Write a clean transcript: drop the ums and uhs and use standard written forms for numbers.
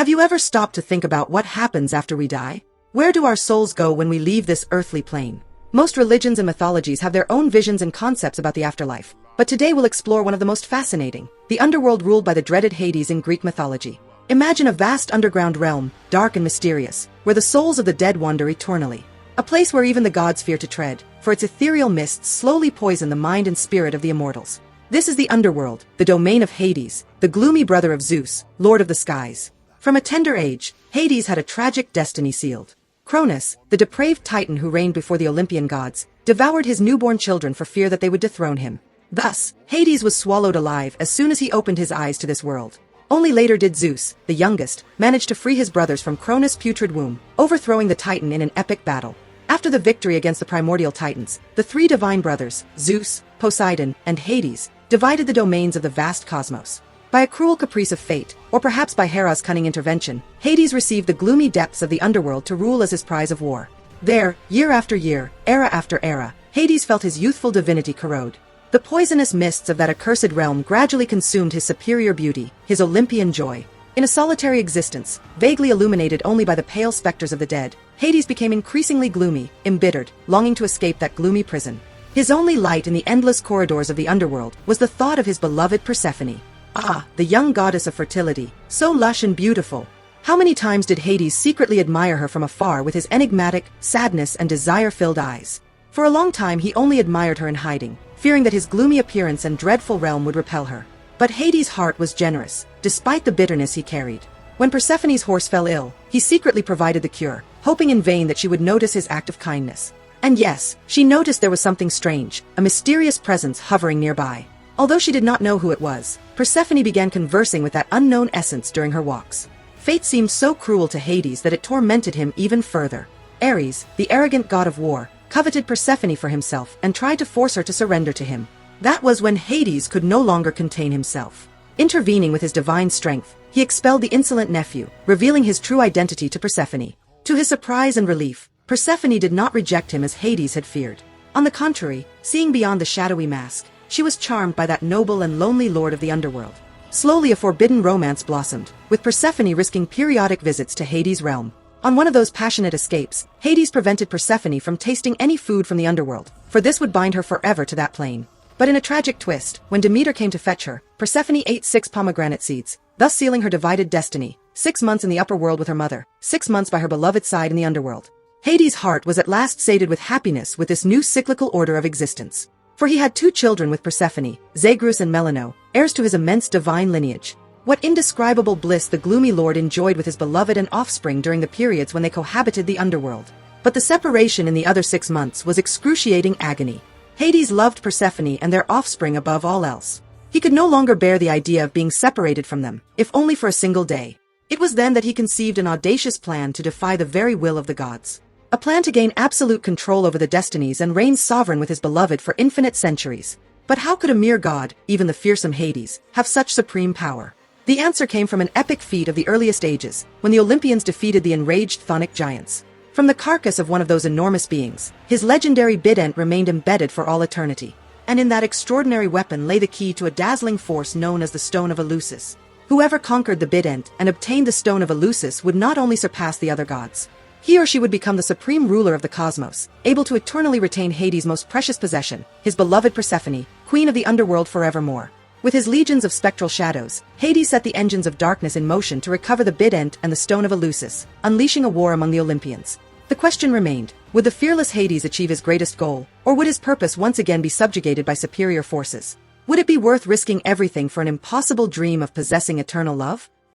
Have you ever stopped to think about what happens after we die? Where do our souls go when we leave this earthly plane? Most religions and mythologies have their own visions and concepts about the afterlife, but today we'll explore one of the most fascinating, the underworld ruled by the dreaded Hades in Greek mythology. Imagine a vast underground realm, dark and mysterious, where the souls of the dead wander eternally. A place where even the gods fear to tread, for its ethereal mists slowly poison the mind and spirit of the immortals. This is the Underworld, the domain of Hades, the gloomy brother of Zeus, lord of the skies. From a tender age, Hades had a tragic destiny sealed. Cronus, the depraved titan who reigned before the Olympian gods, devoured his newborn children for fear that they would dethrone him. Thus, Hades was swallowed alive as soon as he opened his eyes to this world. Only later did Zeus, the youngest, manage to free his brothers from Cronus' putrid womb, overthrowing the titan in an epic battle. After the victory against the primordial titans, the three divine brothers, Zeus, Poseidon, and Hades, divided the domains of the vast cosmos. By a cruel caprice of fate, or perhaps by Hera's cunning intervention, Hades received the gloomy depths of the underworld to rule as his prize of war. There, year after year, era after era, Hades felt his youthful divinity corrode. The poisonous mists of that accursed realm gradually consumed his superior beauty, his Olympian joy. In a solitary existence, vaguely illuminated only by the pale specters of the dead, Hades became increasingly gloomy, embittered, longing to escape that gloomy prison. His only light in the endless corridors of the underworld was the thought of his beloved Persephone. Ah, the young goddess of fertility, so lush and beautiful. How many times did Hades secretly admire her from afar with his enigmatic, sadness and desire-filled eyes? For a long time he only admired her in hiding, fearing that his gloomy appearance and dreadful realm would repel her. But Hades' heart was generous, despite the bitterness he carried. When Persephone's horse fell ill, he secretly provided the cure, hoping in vain that she would notice his act of kindness. And yes, she noticed there was something strange, a mysterious presence hovering nearby. Although she did not know who it was, Persephone began conversing with that unknown essence during her walks. Fate seemed so cruel to Hades that it tormented him even further. Ares, the arrogant god of war, coveted Persephone for himself and tried to force her to surrender to him. That was when Hades could no longer contain himself. Intervening with his divine strength, he expelled the insolent nephew, revealing his true identity to Persephone. To his surprise and relief, Persephone did not reject him as Hades had feared. On the contrary, seeing beyond the shadowy mask, she was charmed by that noble and lonely lord of the underworld. Slowly a forbidden romance blossomed, with Persephone risking periodic visits to Hades' realm. On one of those passionate escapes, Hades prevented Persephone from tasting any food from the underworld, for this would bind her forever to that plane. But in a tragic twist, when Demeter came to fetch her, Persephone ate 6 pomegranate seeds, thus sealing her divided destiny, 6 months in the upper world with her mother, 6 months by her beloved side in the underworld. Hades' heart was at last sated with happiness with this new cyclical order of existence. For he had 2 children with Persephone, Zagreus and Melano, heirs to his immense divine lineage. What indescribable bliss the gloomy lord enjoyed with his beloved and offspring during the periods when they cohabited the underworld. But the separation in the other 6 months was excruciating agony. Hades loved Persephone and their offspring above all else. He could no longer bear the idea of being separated from them, if only for a single day. It was then that he conceived an audacious plan to defy the very will of the gods. A plan to gain absolute control over the destinies and reign sovereign with his beloved for infinite centuries. But how could a mere god, even the fearsome Hades, have such supreme power? The answer came from an epic feat of the earliest ages, when the Olympians defeated the enraged chthonic giants. From the carcass of one of those enormous beings, his legendary bident remained embedded for all eternity. And in that extraordinary weapon lay the key to a dazzling force known as the Stone of Eleusis. Whoever conquered the bident and obtained the Stone of Eleusis would not only surpass the other gods. He or she would become the supreme ruler of the cosmos, able to eternally retain Hades' most precious possession, his beloved Persephone, queen of the underworld forevermore. With his legions of spectral shadows, Hades set the engines of darkness in motion to recover the bident and the Stone of Eleusis, unleashing a war among the Olympians. The question remained, would the fearless Hades achieve his greatest goal, or would his purpose once again be subjugated by superior forces? Would it be worth risking everything for an impossible dream of possessing eternal love?